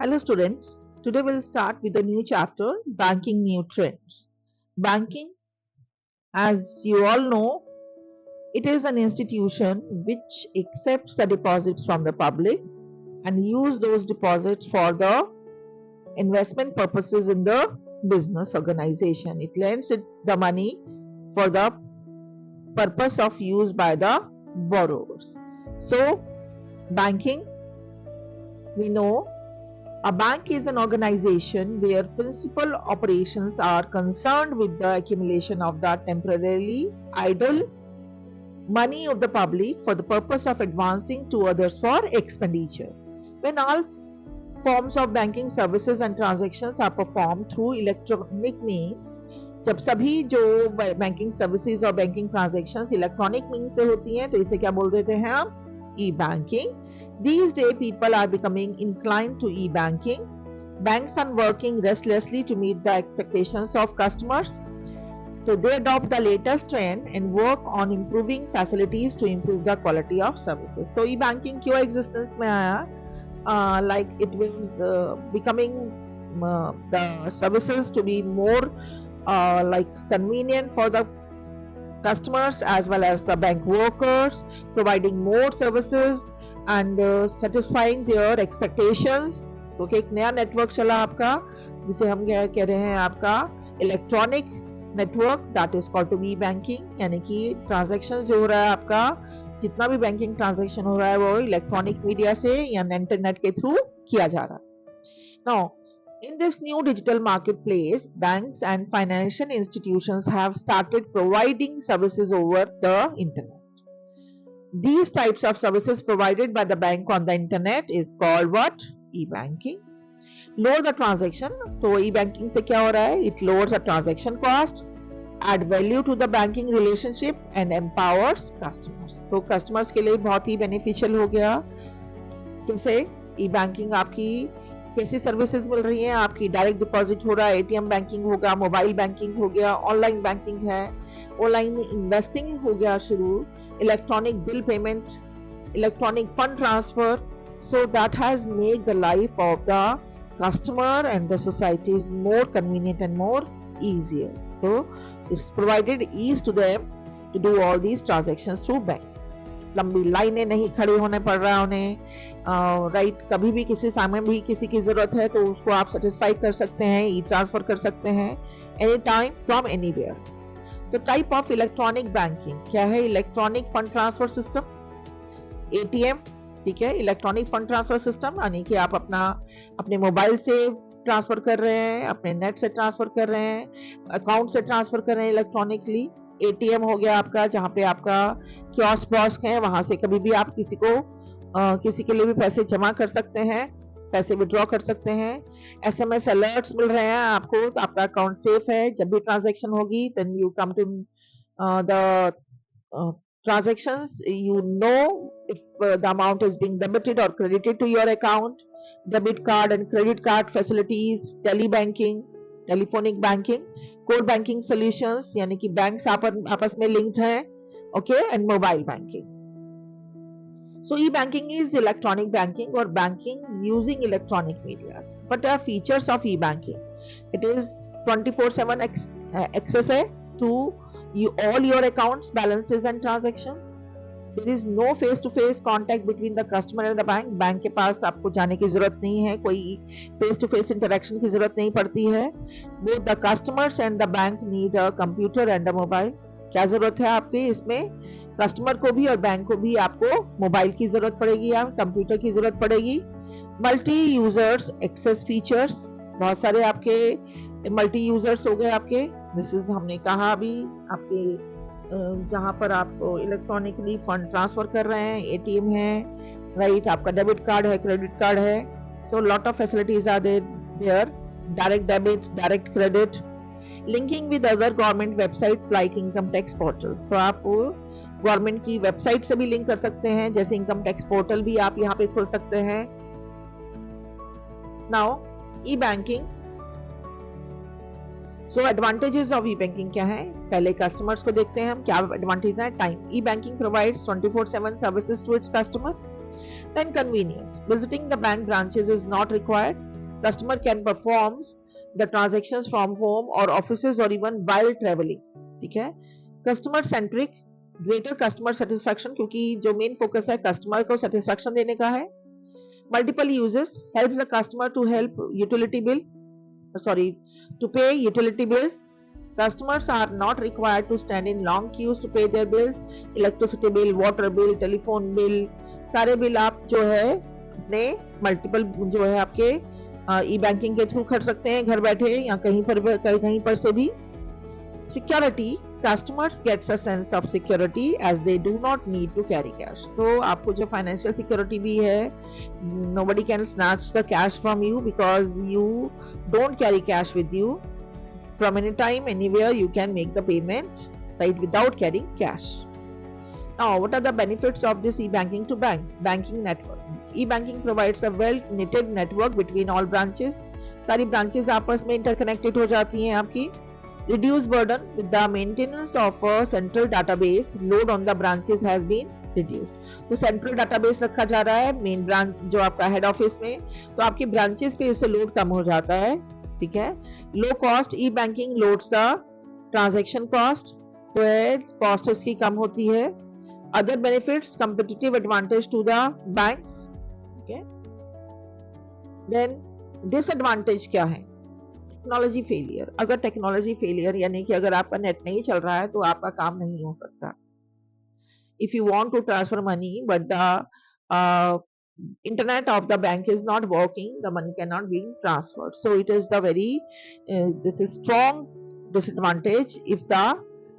Hello students, today we'll start with a new chapter, Banking New Trends. Banking, as you all know, it is an institution which accepts the deposits from the public and use those deposits for the investment purposes in the business organization. It lends it the money for the purpose of use by the borrowers. So, banking, we know a bank is an organization where principal operations are concerned with the accumulation of the temporarily idle money of the public for the purpose of advancing to others for expenditure. When all forms of banking services and transactions are performed through electronic means, जब सभी जो banking services और banking transactions electronic mean से होती हैं तो इसे क्या बोल देते हैं हम ई banking. These days people are becoming inclined to e-banking. Banks are working restlessly to meet the expectations of customers. So they adopt the latest trend and work on improving facilities to improve the quality of services. So e-banking क्यों existence में आया? Like it was becoming the services to be more like convenient for the customers as well as the bank workers, providing more services and satisfying their expectations. क्योंकि एक नया network चला आपका जिसे हम कह रहे हैं आपका electronic network, that is called to be banking. यानी कि ट्रांजैक्शन जो हो रहा है आपका, जितना भी बैंकिंग ट्रांजैक्शन हो रहा है वो इलेक्ट्रॉनिक मीडिया से या इंटरनेट के थ्रू किया जा रहा है. Now in this new digital marketplace, banks and financial institutions have started providing services over the internet. These types of services provided by the bank on the internet is called what? E-banking. Lower the transaction. तो e-banking से क्या हो रहा है? It lowers the transaction cost, add value to the banking relationship and empowers customers. तो customers के लिए बहुत ही beneficial हो गया. कैसे? E-banking आपकी कैसी सर्विसेज मिल रही हैं? आपकी डायरेक्ट डिपॉजिट हो रहा है, एटीएम बैंकिंग होगा, मोबाइल बैंकिंग हो गया, ऑनलाइन बैंकिंग है, ऑनलाइन इन्वेस्टिंग हो गया शुरू, electronic bill payment, electronic fund transfer. So that has made the life of the customer and the society is more convenient and more easier. So it's provided ease to them to do all these transactions through bank. लंबी लाइनें नहीं खड़े होने पड़ रहा उन्हें, right. कभी भी किसी सामान भी किसी की जरूरत है तो उसको आप सेटिस्फाई कर सकते हैं, ई ट्रांसफर कर सकते हैं any time from anywhere. So type of electronic banking क्या है? Electronic fund transfer system, ATM. ठीक है, इलेक्ट्रॉनिक फंड ट्रांसफर सिस्टम यानी कि आप अपने मोबाइल से ट्रांसफर कर रहे हैं, अपने नेट से ट्रांसफर कर रहे हैं, अकाउंट से ट्रांसफर कर रहे हैं इलेक्ट्रॉनिकली. एटीएम हो गया आपका, जहाँ पे आपका कियोस्क बॉक्स है, वहां से कभी भी आप किसी के लिए भी पैसे जमा कर सकते हैं, पैसे विड्रॉ कर सकते हैं. एसएमएस अलर्ट्स मिल रहे हैं आपको, तो आपका अकाउंट सेफ है. जब भी ट्रांजैक्शन होगी then you come to the transactions, you know if the amount is being debited or credited to your account. Debit card and credit card facilities, telebanking, telephonic banking, core banking solutions यानी कि banks आपस में linked हैं, okay, and mobile banking. So e-banking is electronic banking or banking using electronic medias. What are features of e-banking? It is 24/7 access to all your accounts, balances and transactions. There is no face-to-face contact between the customer and the bank. Bank के पास आपको जाने की जरूरत नहीं है, कोई face-to-face interaction की जरूरत नहीं पड़ती है. Both the customers and the bank need a computer and a mobile. क्या जरूरत है आपकी इसमें? कस्टमर को भी और बैंक को भी आपको मोबाइल की जरूरत पड़ेगी या कंप्यूटर की जरूरत पड़ेगी. मल्टी यूजर्स एक्सेस फीचर्स, बहुत सारे आपके मल्टी यूजर्स हो गए आपके. दिस इज हमने कहा अभी आपके जहां पर आप इलेक्ट्रॉनिकली फंड ट्रांसफर कर रहे हैं, एटीएम है, राइट, आपका डेबिट कार्ड है, क्रेडिट कार्ड है. So lot of facilities are there, direct debit, direct credit, linking with other government websites like income tax portals. तो आप गवर्नमेंट की वेबसाइट से भी लिंक कर सकते हैं, जैसे इनकम टैक्स पोर्टल भी आप यहाँ पे खोल सकते हैं. Now E banking. So advantages of E banking क्या है? पहले कस्टमर्स को देखते हैं हम क्या एडवांटेज है. Time. E banking provides 24/7 services to its customer. Then convenience. Visiting the bank branches is not required. Customer can perform the transactions from home or offices or even while traveling. ठीक है, customer centric, greater customer satisfaction, क्योंकि जो main focus है customer को satisfaction देने का है. Multiple uses, helps the customer to help utility bill, sorry, to pay utility bills. Customers are not required to stand in long queues to pay their bills. Electricity bill, water bill, telephone bill, सारे bill आप जो है अपने multiple जो है आपके ई banking के through कर सकते हैं घर बैठे या कहीं पर से भी. Security, customers gets a sense of security as they do not need to carry cash. तो आपको जो फाइनेंशियल सिक्योरिटी भी है, nobody can snatch the cash from you because you don't carry cash with you. From any time, anywhere, you can make the payment, right, without carrying cash. Now, what are the benefits of this e-banking to banks? Banking network. E-banking provides a well-knitted network between all branches. सारी branches आपस में interconnected हो जाती हैं आपकी. Reduce burden with the maintenance of a central database. Load on the branches has been reduced. तो central database रखा जा रहा है main branch जो आपका head office में, तो आपकी branches पे उससे load कम हो जाता है. ठीक है. Low cost, e banking loads the transaction cost, तो है कॉस्ट उसकी कम होती है. Other benefits, competitive advantage to the banks. ठीक है. देन डिसएडवांटेज क्या है? Technology failure. अगर टेक्नोलॉजी फेलियर यानी कि अगर आपका नेट नहीं चल रहा है तो आपका काम नहीं हो सकता. If you want to transfer money but the internet of the bank is not working, the money cannot be transferred. So it is the very this is strong disadvantage if the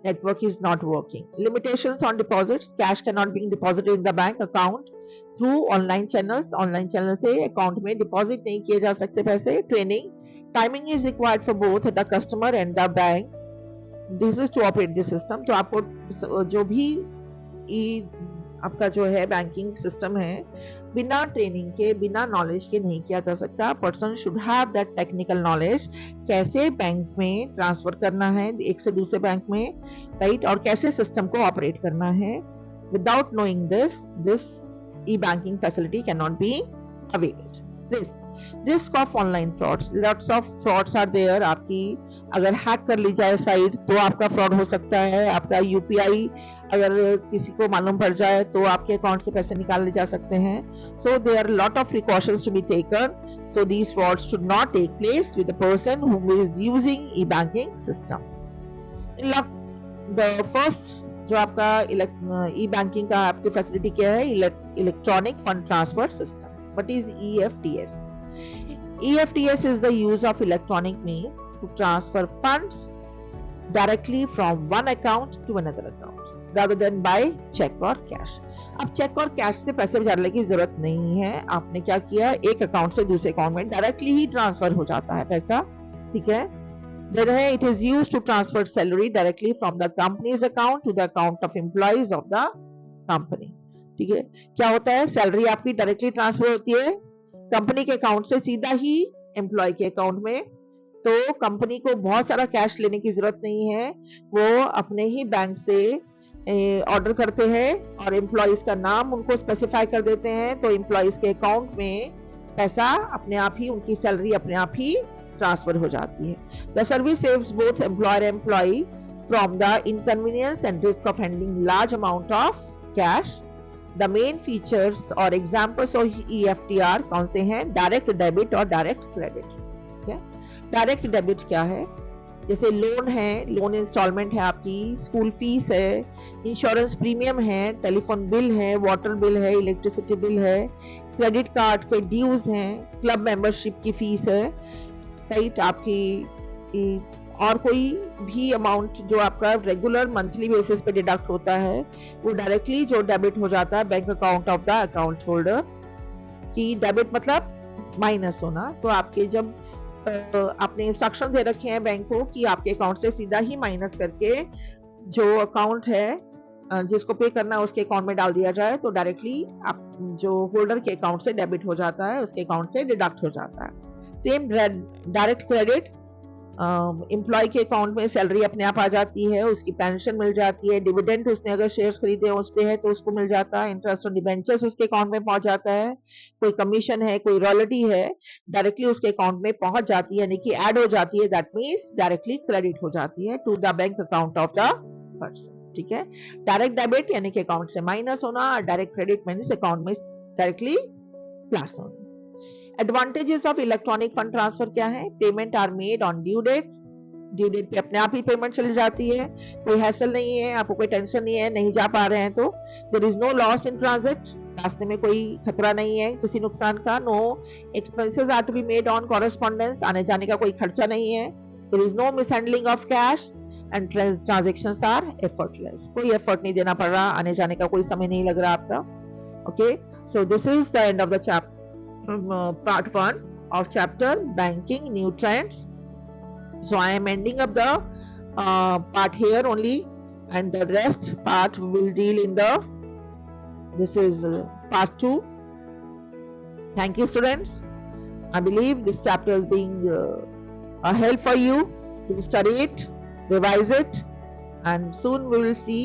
network is not working. Limitations on deposits, cash cannot be deposited in the bank account through online channels. Online channel से account में deposit नहीं किए जा सकते पैसे. Training, timing is required for both the customer and the bank. This is to operate the system. तो आपको जो भी आपका जो है बैंकिंग सिस्टम है बिना ट्रेनिंग के, बिना नॉलेज के नहीं किया जा सकता. Person should have that technical knowledge, कैसे बैंक में ट्रांसफर करना है एक से दूसरे बैंक में, राइट, और कैसे सिस्टम को ऑपरेट करना है. Without knowing this e banking facility can not be available. Risk of online frauds, lots of frauds are there. आपकी अगर हैक कर ली जाए साइट तो आपका फ्रॉड हो सकता है. आपका यूपीआई अगर किसी को मालूम पड़ जाए तो आपके अकाउंट से पैसे निकाल ले जा सकते हैं. So there are lot of precautions to be taken. So these frauds should not take place with the person who is using e banking system. The first जो आपका ई बैंकिंग का आपकी फैसिलिटी क्या है? Electronic fund transfer system. What is EFTS? EFTS is the use of electronic means to transfer funds directly from one account to another account rather than by check or cash. अब check और cash से पैसे डालने की जरूरत नहीं है. आपने क्या किया, एक अकाउंट से दूसरे अकाउंट में डायरेक्टली ही ट्रांसफर हो जाता है पैसा. ठीक है. Then it is used to transfer salary directly from the company's account to the account of employees of the company. ठीक है. क्या होता है, सैलरी आपकी डायरेक्टली ट्रांसफर होती है कंपनी के अकाउंट से सीधा ही एम्प्लॉय के अकाउंट में. तो कंपनी को बहुत सारा कैश लेने की जरूरत नहीं है. वो अपने ही बैंक से ऑर्डर करते हैं और एम्प्लॉयज का नाम उनको स्पेसिफाई कर देते हैं. तो एम्प्लॉयज के अकाउंट में पैसा अपने आप ही, उनकी सैलरी अपने आप ही ट्रांसफर हो जाती है. The service saves both employer and employee from the inconvenience and risk of handling large amount of cash. The main features और examples of EFT are कौन से हैं? डायरेक्ट डेबिट और डायरेक्ट क्रेडिट. डायरेक्ट डेबिट क्या है? जैसे loan है, loan instalment है, आपकी स्कूल फीस है, इंश्योरेंस प्रीमियम है, टेलीफोन बिल है, वाटर बिल है, इलेक्ट्रिसिटी बिल है, क्रेडिट कार्ड के ड्यूज हैं, क्लब मेंबरशिप की फीस है, राइट, आपकी और कोई भी अमाउंट जो आपका रेगुलर मंथली बेसिस पे डिडक्ट होता है वो डायरेक्टली जो डेबिट हो जाता है bank account of the account holder. की डेबिट मतलब माइनस होना. तो आपके जब आपने इंस्ट्रक्शन दे रखे हैं बैंक को कि आपके अकाउंट से सीधा ही माइनस करके जो अकाउंट है जिसको पे करना है उसके अकाउंट में डाल दिया जाए, तो डायरेक्टली आप जो होल्डर के अकाउंट से डेबिट हो जाता है, उसके अकाउंट से डिडक्ट हो जाता है. सेम डायरेक्ट क्रेडिट, एम्प्लॉय के अकाउंट में सैलरी अपने आप आ जाती है, उसकी पेंशन मिल जाती है, डिविडेंड उसने अगर शेयर्स खरीदे उस पे है तो उसको मिल जाता है, इंटरेस्ट ऑन डिबेंचर्स उसके अकाउंट में पहुंच जाता है, कोई कमीशन है, कोई रॉयल्टी है, डायरेक्टली उसके अकाउंट में पहुंच जाती है, यानी कि ऐड हो जाती है, दैट मीन्स डायरेक्टली क्रेडिट हो जाती है to the bank account of the person. ठीक है, डायरेक्ट डेबिट यानी कि अकाउंट से माइनस होना, और डायरेक्ट क्रेडिट मीन्स अकाउंट में डायरेक्टली प्लस होना। Advantages of electronic fund transfer क्या है? Payment are made on due dates, due date पे अपने आप ही पेमेंट चली जाती है, कोई हैसल नहीं है, आपको कोई टेंशन नहीं है, नहीं जा पा रहे हैं तो। There is no loss in transit, रास्ते में कोई खतरा नहीं है किसी नुकसान का। No expenses are to be made on correspondence, आने जाने का कोई खर्चा नहीं है। There is no mishandling of cash and transactions are effortless, कोई एफर्ट नहीं देना पड़ रहा, आने जाने का कोई समय नहीं लग रहा आपका। Okay, so this is the end of the chapter part 1 of chapter banking new trends. So I am ending up the part here only, and the rest part we will deal in the this is part 2. Thank you students. I believe this chapter is being a help for you to study it, revise it, and soon we will see